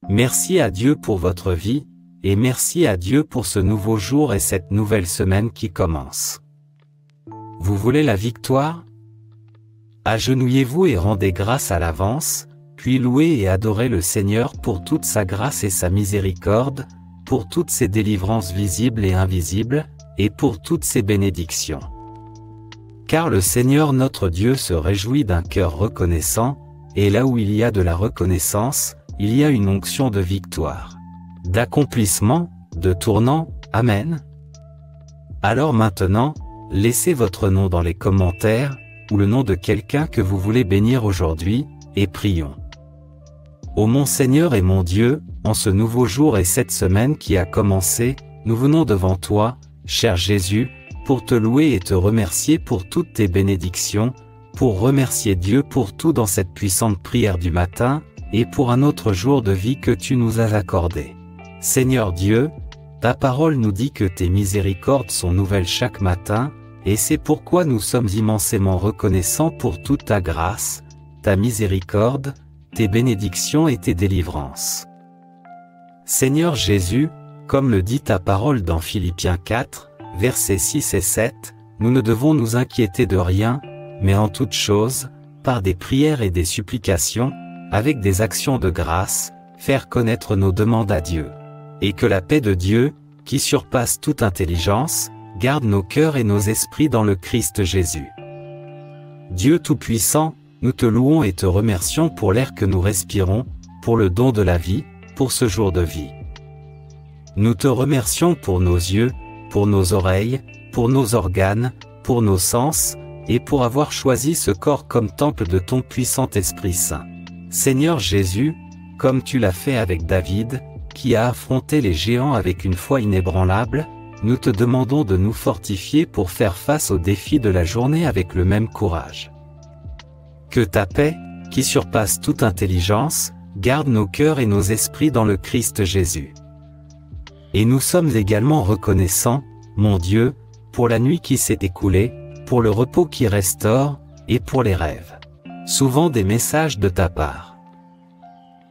Merci à Dieu pour votre vie, et merci à Dieu pour ce nouveau jour et cette nouvelle semaine qui commence. Vous voulez la victoire? Agenouillez-vous et rendez grâce à l'avance, puis louez et adorez le Seigneur pour toute sa grâce et sa miséricorde, pour toutes ses délivrances visibles et invisibles, et pour toutes ses bénédictions. Car le Seigneur notre Dieu se réjouit d'un cœur reconnaissant, et là où il y a de la reconnaissance, il y a une onction de victoire, d'accomplissement, de tournant. Amen. Alors maintenant, laissez votre nom dans les commentaires, ou le nom de quelqu'un que vous voulez bénir aujourd'hui, et prions. Ô mon Seigneur et mon Dieu, en ce nouveau jour et cette semaine qui a commencé, nous venons devant toi, cher Jésus, pour te louer et te remercier pour toutes tes bénédictions, pour remercier Dieu pour tout dans cette puissante prière du matin, et pour un autre jour de vie que tu nous as accordé. Seigneur Dieu, ta parole nous dit que tes miséricordes sont nouvelles chaque matin, et c'est pourquoi nous sommes immensément reconnaissants pour toute ta grâce, ta miséricorde, tes bénédictions et tes délivrances. Seigneur Jésus, comme le dit ta parole dans Philippiens 4, versets 6 et 7, nous ne devons nous inquiéter de rien, mais en toutes choses, par des prières et des supplications, avec des actions de grâce, faire connaître nos demandes à Dieu. Et que la paix de Dieu, qui surpasse toute intelligence, garde nos cœurs et nos esprits dans le Christ Jésus. Dieu Tout-Puissant, nous te louons et te remercions pour l'air que nous respirons, pour le don de la vie, pour ce jour de vie. Nous te remercions pour nos yeux, pour nos oreilles, pour nos organes, pour nos sens, et pour avoir choisi ce corps comme temple de ton puissant Esprit Saint. Seigneur Jésus, comme tu l'as fait avec David, qui a affronté les géants avec une foi inébranlable, nous te demandons de nous fortifier pour faire face aux défis de la journée avec le même courage. Que ta paix, qui surpasse toute intelligence, garde nos cœurs et nos esprits dans le Christ Jésus. Et nous sommes également reconnaissants, mon Dieu, pour la nuit qui s'est écoulée, pour le repos qui restaure, et pour les rêves. Souvent des messages de ta part.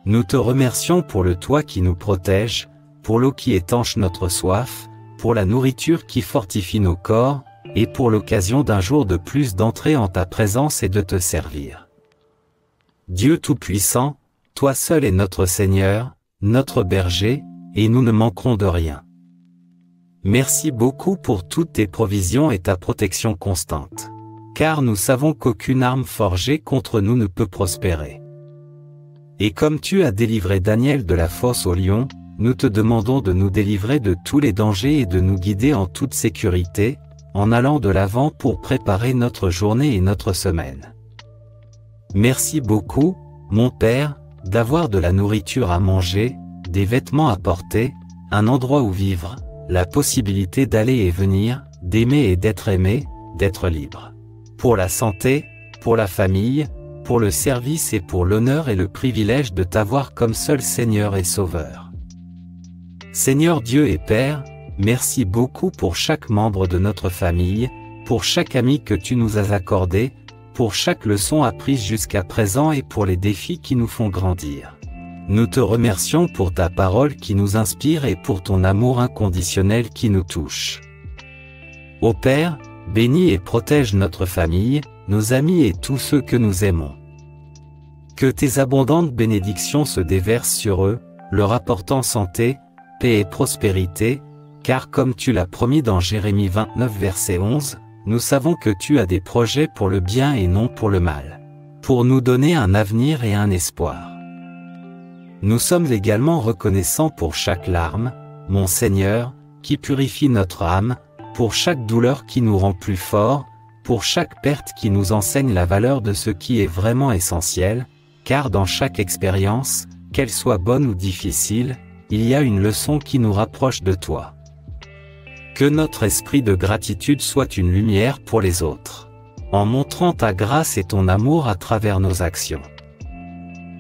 Nous te remercions pour le toit qui nous protège, pour l'eau qui étanche notre soif, pour la nourriture qui fortifie nos corps, et pour l'occasion d'un jour de plus d'entrer en ta présence et de te servir. Dieu Tout-Puissant, toi seul est notre Seigneur, notre berger, et nous ne manquerons de rien. Merci beaucoup pour toutes tes provisions et ta protection constante. Car nous savons qu'aucune arme forgée contre nous ne peut prospérer. Et comme tu as délivré Daniel de la fosse au lion, nous te demandons de nous délivrer de tous les dangers et de nous guider en toute sécurité, en allant de l'avant pour préparer notre journée et notre semaine. Merci beaucoup, mon Père, d'avoir de la nourriture à manger, des vêtements à porter, un endroit où vivre, la possibilité d'aller et venir, d'aimer et d'être aimé, d'être libre. Pour la santé, pour la famille, pour le service et pour l'honneur et le privilège de t'avoir comme seul Seigneur et Sauveur. Seigneur Dieu et Père, merci beaucoup pour chaque membre de notre famille, pour chaque ami que tu nous as accordé, pour chaque leçon apprise jusqu'à présent et pour les défis qui nous font grandir. Nous te remercions pour ta parole qui nous inspire et pour ton amour inconditionnel qui nous touche. Ô Père, bénis et protège notre famille, nos amis et tous ceux que nous aimons. Que tes abondantes bénédictions se déversent sur eux, leur apportant santé, paix et prospérité, car comme tu l'as promis dans Jérémie 29 verset 11, nous savons que tu as des projets pour le bien et non pour le mal, pour nous donner un avenir et un espoir. Nous sommes également reconnaissants pour chaque larme, mon Seigneur, qui purifie notre âme, pour chaque douleur qui nous rend plus forts, pour chaque perte qui nous enseigne la valeur de ce qui est vraiment essentiel, car dans chaque expérience, qu'elle soit bonne ou difficile, il y a une leçon qui nous rapproche de toi. Que notre esprit de gratitude soit une lumière pour les autres, en montrant ta grâce et ton amour à travers nos actions.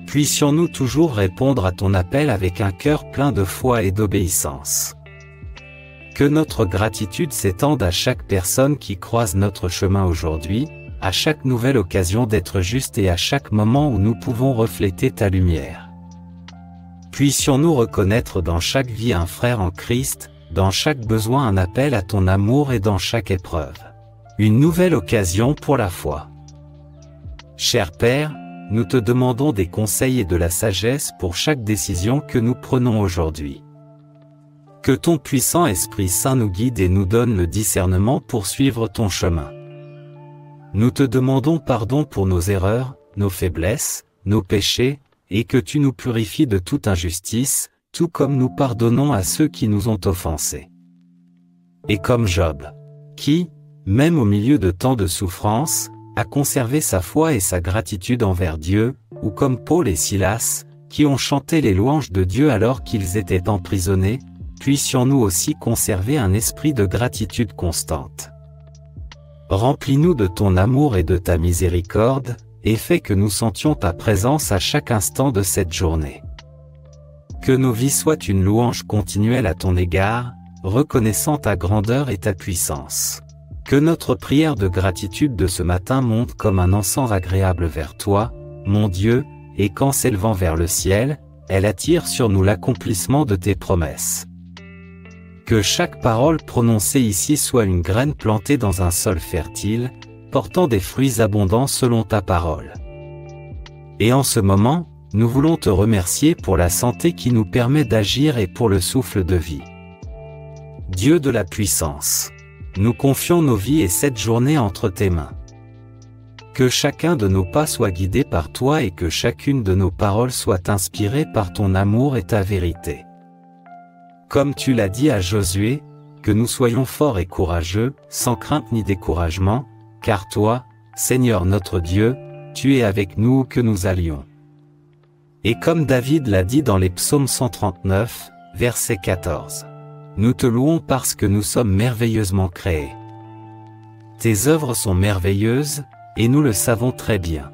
Puissions-nous toujours répondre à ton appel avec un cœur plein de foi et d'obéissance. Que notre gratitude s'étende à chaque personne qui croise notre chemin aujourd'hui, à chaque nouvelle occasion d'être juste et à chaque moment où nous pouvons refléter ta lumière. Puissions-nous reconnaître dans chaque vie un frère en Christ, dans chaque besoin un appel à ton amour et dans chaque épreuve une nouvelle occasion pour la foi. Cher Père, nous te demandons des conseils et de la sagesse pour chaque décision que nous prenons aujourd'hui. Que ton puissant Esprit Saint nous guide et nous donne le discernement pour suivre ton chemin. Nous te demandons pardon pour nos erreurs, nos faiblesses, nos péchés, et que tu nous purifies de toute injustice, tout comme nous pardonnons à ceux qui nous ont offensés. Et comme Job, qui, même au milieu de tant de souffrances, a conservé sa foi et sa gratitude envers Dieu, ou comme Paul et Silas, qui ont chanté les louanges de Dieu alors qu'ils étaient emprisonnés, puissions-nous aussi conserver un esprit de gratitude constante. Remplis-nous de ton amour et de ta miséricorde, et fais que nous sentions ta présence à chaque instant de cette journée. Que nos vies soient une louange continuelle à ton égard, reconnaissant ta grandeur et ta puissance. Que notre prière de gratitude de ce matin monte comme un encens agréable vers toi, mon Dieu, et qu'en s'élevant vers le ciel, elle attire sur nous l'accomplissement de tes promesses. Que chaque parole prononcée ici soit une graine plantée dans un sol fertile, portant des fruits abondants selon ta parole. Et en ce moment, nous voulons te remercier pour la santé qui nous permet d'agir et pour le souffle de vie. Dieu de la puissance, nous confions nos vies et cette journée entre tes mains. Que chacun de nos pas soit guidé par toi et que chacune de nos paroles soit inspirée par ton amour et ta vérité. Comme tu l'as dit à Josué, que nous soyons forts et courageux, sans crainte ni découragement, car toi, Seigneur notre Dieu, tu es avec nous où que nous allions. Et comme David l'a dit dans les psaumes 139, verset 14. Nous te louons parce que nous sommes merveilleusement créés. Tes œuvres sont merveilleuses, et nous le savons très bien.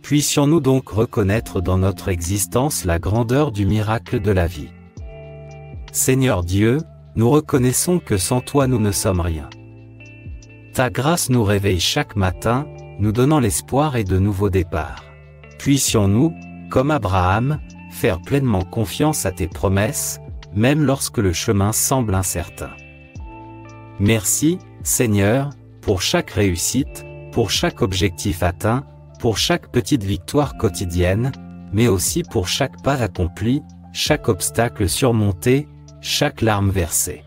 Puissions-nous donc reconnaître dans notre existence la grandeur du miracle de la vie. Seigneur Dieu, nous reconnaissons que sans toi nous ne sommes rien. Ta grâce nous réveille chaque matin, nous donnant l'espoir et de nouveaux départs. Puissions-nous, comme Abraham, faire pleinement confiance à tes promesses, même lorsque le chemin semble incertain. Merci, Seigneur, pour chaque réussite, pour chaque objectif atteint, pour chaque petite victoire quotidienne, mais aussi pour chaque pas accompli, chaque obstacle surmonté, chaque larme versée.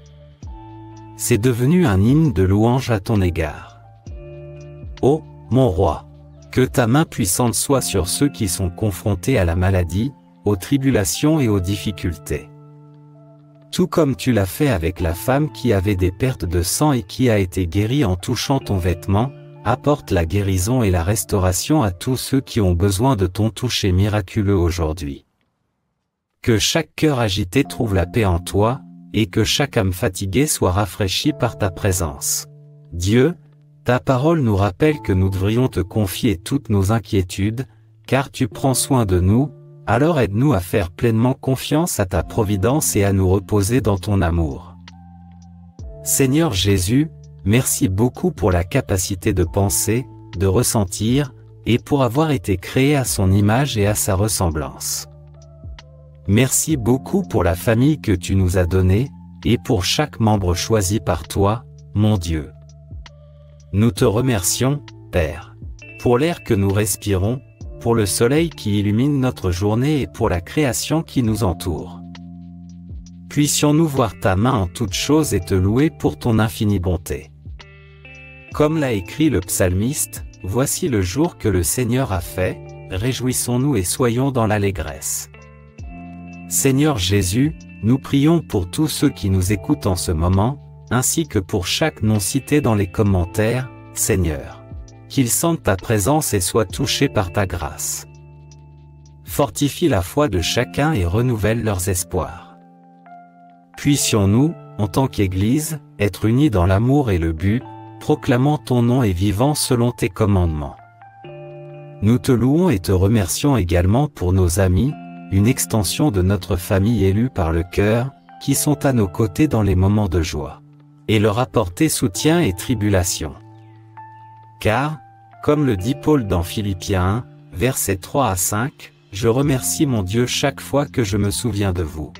C'est devenu un hymne de louange à ton égard. Ô, mon roi, que ta main puissante soit sur ceux qui sont confrontés à la maladie, aux tribulations et aux difficultés. Tout comme tu l'as fait avec la femme qui avait des pertes de sang et qui a été guérie en touchant ton vêtement, apporte la guérison et la restauration à tous ceux qui ont besoin de ton toucher miraculeux aujourd'hui. Que chaque cœur agité trouve la paix en toi, et que chaque âme fatiguée soit rafraîchie par ta présence. Dieu, ta parole nous rappelle que nous devrions te confier toutes nos inquiétudes, car tu prends soin de nous. Alors aide-nous à faire pleinement confiance à ta providence et à nous reposer dans ton amour. Seigneur Jésus, merci beaucoup pour la capacité de penser, de ressentir, et pour avoir été créé à son image et à sa ressemblance. Merci beaucoup pour la famille que tu nous as donnée, et pour chaque membre choisi par toi, mon Dieu. Nous te remercions, Père, pour l'air que nous respirons, pour le soleil qui illumine notre journée et pour la création qui nous entoure. Puissions-nous voir ta main en toutes choses et te louer pour ton infinie bonté. Comme l'a écrit le psalmiste, « Voici le jour que le Seigneur a fait, réjouissons-nous et soyons dans l'allégresse. » Seigneur Jésus, nous prions pour tous ceux qui nous écoutent en ce moment, ainsi que pour chaque nom cité dans les commentaires, Seigneur. Qu'ils sentent ta présence et soient touchés par ta grâce. Fortifie la foi de chacun et renouvelle leurs espoirs. Puissions-nous, en tant qu'Église, être unis dans l'amour et le but, proclamant ton nom et vivant selon tes commandements. Nous te louons et te remercions également pour nos amis, une extension de notre famille élue par le cœur, qui sont à nos côtés dans les moments de joie, et leur apporter soutien et tribulation. Car, comme le dit Paul dans Philippiens 1, versets 3 à 5, je remercie mon Dieu chaque fois que je me souviens de vous.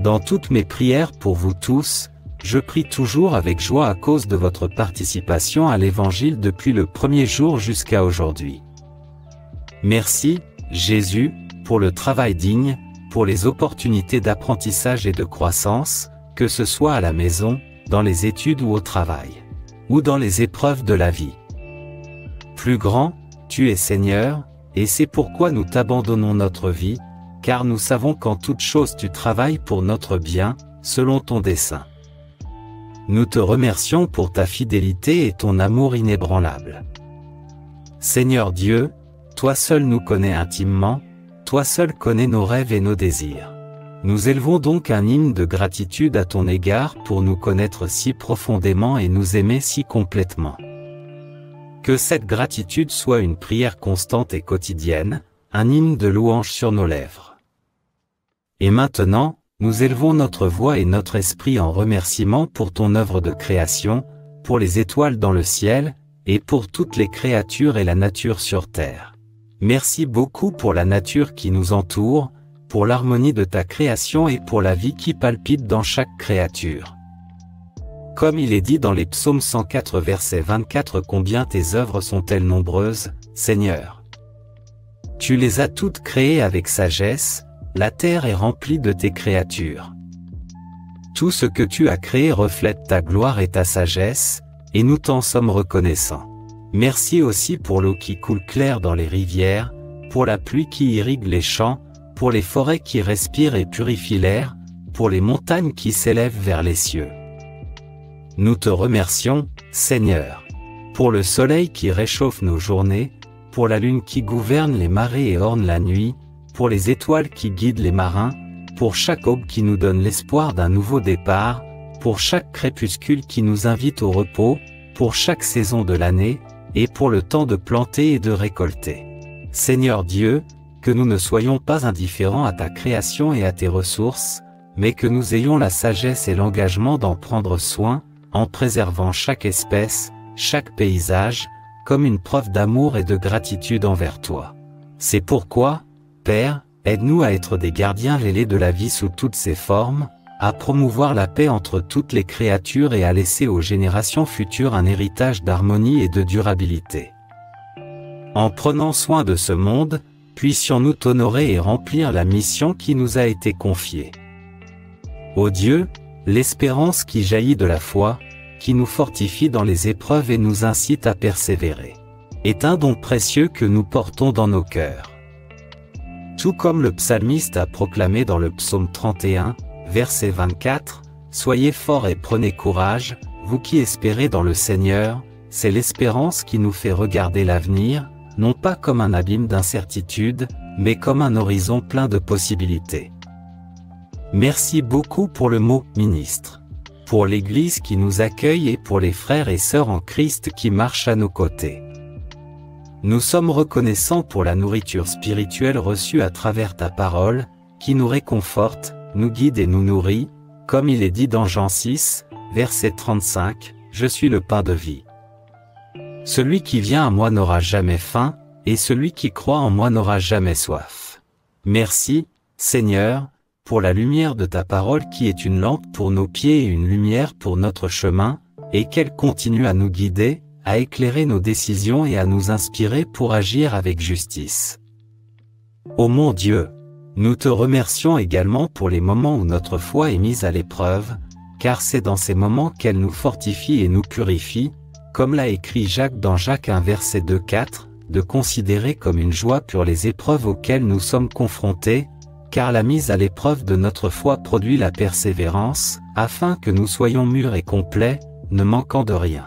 Dans toutes mes prières pour vous tous, je prie toujours avec joie à cause de votre participation à l'Évangile depuis le premier jour jusqu'à aujourd'hui. Merci, Jésus, pour le travail digne, pour les opportunités d'apprentissage et de croissance, que ce soit à la maison, dans les études ou au travail, ou dans les épreuves de la vie. Plus grand, tu es Seigneur, et c'est pourquoi nous t'abandonnons notre vie, car nous savons qu'en toute chose tu travailles pour notre bien, selon ton dessein. Nous te remercions pour ta fidélité et ton amour inébranlable. Seigneur Dieu, toi seul nous connais intimement, toi seul connais nos rêves et nos désirs. Nous élevons donc un hymne de gratitude à ton égard pour nous connaître si profondément et nous aimer si complètement. Que cette gratitude soit une prière constante et quotidienne, un hymne de louange sur nos lèvres. Et maintenant, nous élevons notre voix et notre esprit en remerciement pour ton œuvre de création, pour les étoiles dans le ciel, et pour toutes les créatures et la nature sur terre. Merci beaucoup pour la nature qui nous entoure, pour l'harmonie de ta création et pour la vie qui palpite dans chaque créature. Comme il est dit dans les psaumes 104 verset 24, combien tes œuvres sont-elles nombreuses, Seigneur. Tu les as toutes créées avec sagesse, la terre est remplie de tes créatures. Tout ce que tu as créé reflète ta gloire et ta sagesse, et nous t'en sommes reconnaissants. Merci aussi pour l'eau qui coule claire dans les rivières, pour la pluie qui irrigue les champs, pour les forêts qui respirent et purifient l'air, pour les montagnes qui s'élèvent vers les cieux. Nous te remercions, Seigneur, pour le soleil qui réchauffe nos journées, pour la lune qui gouverne les marées et orne la nuit, pour les étoiles qui guident les marins, pour chaque aube qui nous donne l'espoir d'un nouveau départ, pour chaque crépuscule qui nous invite au repos, pour chaque saison de l'année, et pour le temps de planter et de récolter. Seigneur Dieu, que nous ne soyons pas indifférents à ta création et à tes ressources, mais que nous ayons la sagesse et l'engagement d'en prendre soin, en préservant chaque espèce, chaque paysage, comme une preuve d'amour et de gratitude envers toi. C'est pourquoi, Père, aide-nous à être des gardiens ailés de la vie sous toutes ses formes, à promouvoir la paix entre toutes les créatures et à laisser aux générations futures un héritage d'harmonie et de durabilité. En prenant soin de ce monde, puissions-nous t'honorer et remplir la mission qui nous a été confiée. Ô Dieu, l'espérance qui jaillit de la foi, qui nous fortifie dans les épreuves et nous incite à persévérer, est un don précieux que nous portons dans nos cœurs. Tout comme le psalmiste a proclamé dans le psaume 31, verset 24, « Soyez forts et prenez courage, vous qui espérez dans le Seigneur, c'est l'espérance qui nous fait regarder l'avenir, non pas comme un abîme d'incertitude, mais comme un horizon plein de possibilités. » Merci beaucoup pour le mot « ministre », pour l'Église qui nous accueille et pour les frères et sœurs en Christ qui marchent à nos côtés. Nous sommes reconnaissants pour la nourriture spirituelle reçue à travers ta parole, qui nous réconforte, nous guide et nous nourrit, comme il est dit dans Jean 6, verset 35, « Je suis le pain de vie. Celui qui vient à moi n'aura jamais faim, et celui qui croit en moi n'aura jamais soif. » Merci, Seigneur, pour la lumière de ta parole qui est une lampe pour nos pieds et une lumière pour notre chemin, et qu'elle continue à nous guider, à éclairer nos décisions et à nous inspirer pour agir avec justice. Ô mon Dieu, nous te remercions également pour les moments où notre foi est mise à l'épreuve, car c'est dans ces moments qu'elle nous fortifie et nous purifie, comme l'a écrit Jacques dans Jacques 1 verset 2-4, de considérer comme une joie pour les épreuves auxquelles nous sommes confrontés, car la mise à l'épreuve de notre foi produit la persévérance, afin que nous soyons mûrs et complets, ne manquant de rien.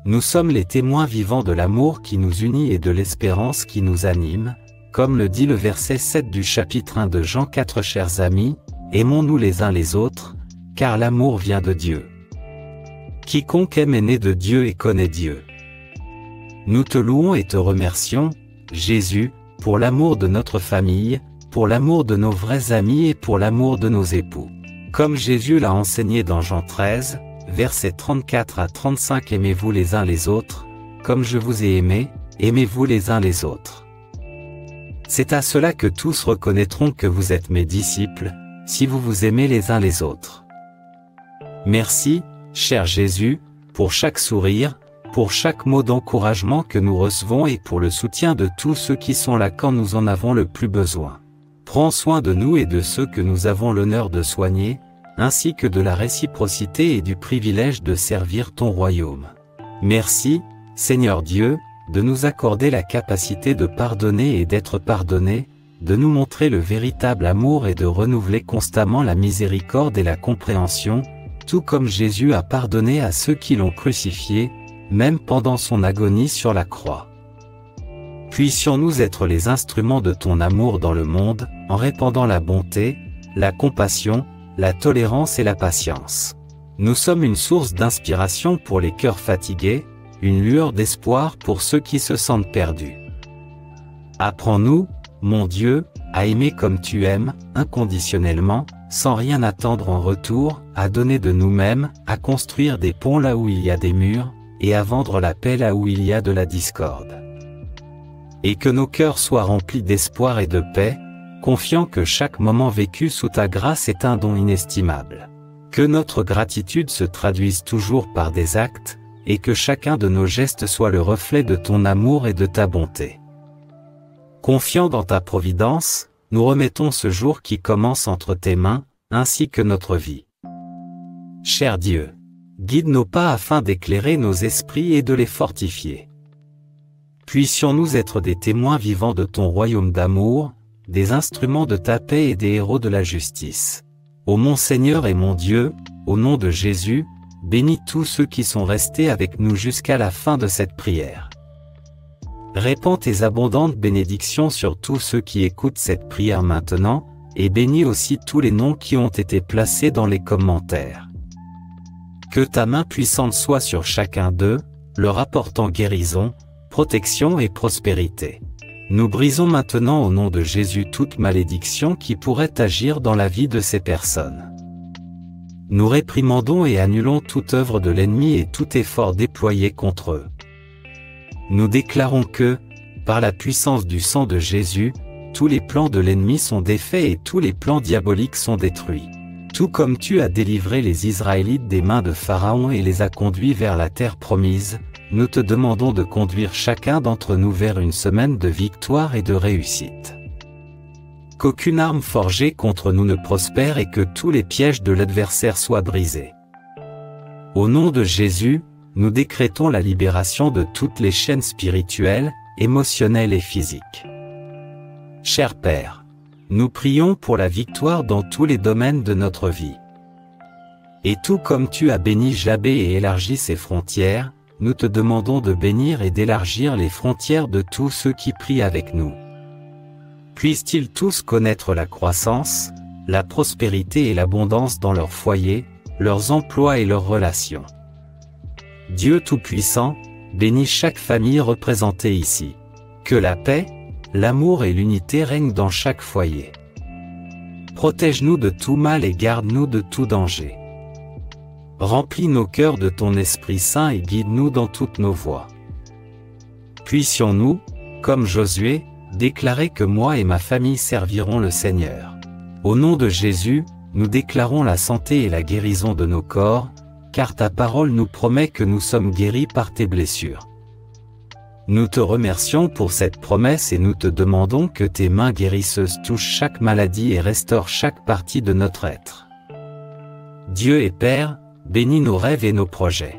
Nous sommes les témoins vivants de l'amour qui nous unit et de l'espérance qui nous anime, comme le dit le verset 7 du chapitre 1 de Jean 4. Chers amis, aimons-nous les uns les autres, car l'amour vient de Dieu. Quiconque aime est né de Dieu et connaît Dieu. Nous te louons et te remercions, Jésus, pour l'amour de notre famille, pour l'amour de nos vrais amis et pour l'amour de nos époux. Comme Jésus l'a enseigné dans Jean 13, versets 34 à 35, aimez-vous les uns les autres, comme je vous ai aimé, aimez-vous les uns les autres. C'est à cela que tous reconnaîtront que vous êtes mes disciples, si vous vous aimez les uns les autres. Merci, cher Jésus, pour chaque sourire, pour chaque mot d'encouragement que nous recevons et pour le soutien de tous ceux qui sont là quand nous en avons le plus besoin. Prends soin de nous et de ceux que nous avons l'honneur de soigner, ainsi que de la réciprocité et du privilège de servir ton royaume. Merci, Seigneur Dieu, de nous accorder la capacité de pardonner et d'être pardonnés, de nous montrer le véritable amour et de renouveler constamment la miséricorde et la compréhension, tout comme Jésus a pardonné à ceux qui l'ont crucifié, même pendant son agonie sur la croix. Puissions-nous être les instruments de ton amour dans le monde, en répandant la bonté, la compassion, la tolérance et la patience. Nous sommes une source d'inspiration pour les cœurs fatigués, une lueur d'espoir pour ceux qui se sentent perdus. Apprends-nous, mon Dieu, à aimer comme tu aimes, inconditionnellement, sans rien attendre en retour, à donner de nous-mêmes, à construire des ponts là où il y a des murs, et à vendre la paix là où il y a de la discorde. Et que nos cœurs soient remplis d'espoir et de paix, confiants que chaque moment vécu sous ta grâce est un don inestimable. Que notre gratitude se traduise toujours par des actes, et que chacun de nos gestes soit le reflet de ton amour et de ta bonté. Confiants dans ta providence, nous remettons ce jour qui commence entre tes mains, ainsi que notre vie. Cher Dieu, guide nos pas afin d'éclairer nos esprits et de les fortifier. Puissions-nous être des témoins vivants de ton royaume d'amour, des instruments de ta paix et des héros de la justice. Ô mon Seigneur et mon Dieu, au nom de Jésus, bénis tous ceux qui sont restés avec nous jusqu'à la fin de cette prière. Répands tes abondantes bénédictions sur tous ceux qui écoutent cette prière maintenant, et bénis aussi tous les noms qui ont été placés dans les commentaires. Que ta main puissante soit sur chacun d'eux, leur apportant guérison, protection et prospérité. Nous brisons maintenant au nom de Jésus toute malédiction qui pourrait agir dans la vie de ces personnes. Nous réprimandons et annulons toute œuvre de l'ennemi et tout effort déployé contre eux. Nous déclarons que, par la puissance du sang de Jésus, tous les plans de l'ennemi sont défaits et tous les plans diaboliques sont détruits. Tout comme tu as délivré les Israélites des mains de Pharaon et les as conduits vers la terre promise, nous te demandons de conduire chacun d'entre nous vers une semaine de victoire et de réussite. Qu'aucune arme forgée contre nous ne prospère et que tous les pièges de l'adversaire soient brisés. Au nom de Jésus, nous décrétons la libération de toutes les chaînes spirituelles, émotionnelles et physiques. Cher Père, nous prions pour la victoire dans tous les domaines de notre vie. Et tout comme tu as béni Jabé et élargi ses frontières, nous te demandons de bénir et d'élargir les frontières de tous ceux qui prient avec nous. Puissent-ils tous connaître la croissance, la prospérité et l'abondance dans leur foyer, leurs emplois et leurs relations. Dieu Tout-Puissant, bénis chaque famille représentée ici. Que la paix, l'amour et l'unité règnent dans chaque foyer. Protège-nous de tout mal et garde-nous de tout danger. Remplis nos cœurs de ton Esprit Saint et guide-nous dans toutes nos voies. Puissions-nous, comme Josué, déclarer que moi et ma famille servirons le Seigneur. Au nom de Jésus, nous déclarons la santé et la guérison de nos corps, car ta parole nous promet que nous sommes guéris par tes blessures. Nous te remercions pour cette promesse et nous te demandons que tes mains guérisseuses touchent chaque maladie et restaurent chaque partie de notre être. Dieu et Père, bénis nos rêves et nos projets.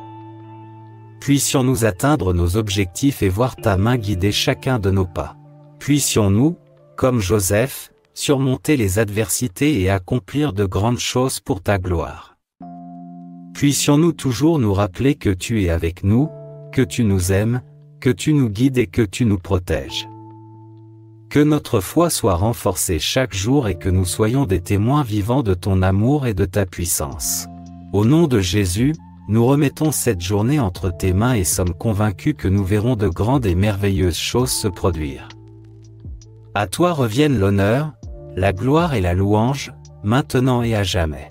Puissions-nous atteindre nos objectifs et voir ta main guider chacun de nos pas. Puissions-nous, comme Joseph, surmonter les adversités et accomplir de grandes choses pour ta gloire. Puissions-nous toujours nous rappeler que tu es avec nous, que tu nous aimes, que tu nous guides et que tu nous protèges. Que notre foi soit renforcée chaque jour et que nous soyons des témoins vivants de ton amour et de ta puissance. Au nom de Jésus, nous remettons cette journée entre tes mains et sommes convaincus que nous verrons de grandes et merveilleuses choses se produire. À toi reviennent l'honneur, la gloire et la louange, maintenant et à jamais.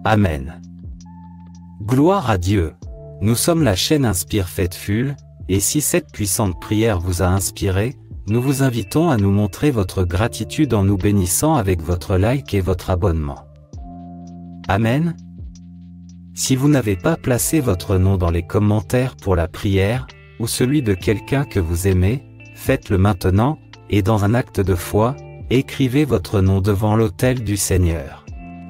Amen. Gloire à Dieu. Nous sommes la chaîne Inspire Faithful, et si cette puissante prière vous a inspiré, nous vous invitons à nous montrer votre gratitude en nous bénissant avec votre like et votre abonnement. Amen. Si vous n'avez pas placé votre nom dans les commentaires pour la prière, ou celui de quelqu'un que vous aimez, faites-le maintenant, et dans un acte de foi, écrivez votre nom devant l'autel du Seigneur.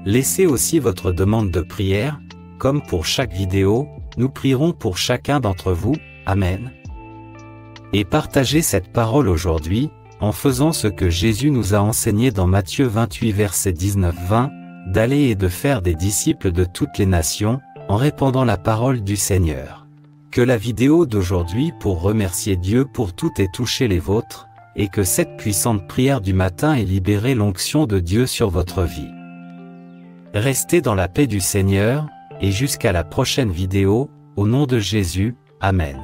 Laissez aussi votre demande de prière, comme pour chaque vidéo, nous prierons pour chacun d'entre vous, Amen. Et partagez cette parole aujourd'hui, en faisant ce que Jésus nous a enseigné dans Matthieu 28 verset 19-20, d'aller et de faire des disciples de toutes les nations, en répandant la parole du Seigneur. Que la vidéo d'aujourd'hui pour remercier Dieu pour tout ait touché les vôtres, et que cette puissante prière du matin ait libéré l'onction de Dieu sur votre vie. Restez dans la paix du Seigneur, et jusqu'à la prochaine vidéo, au nom de Jésus, Amen.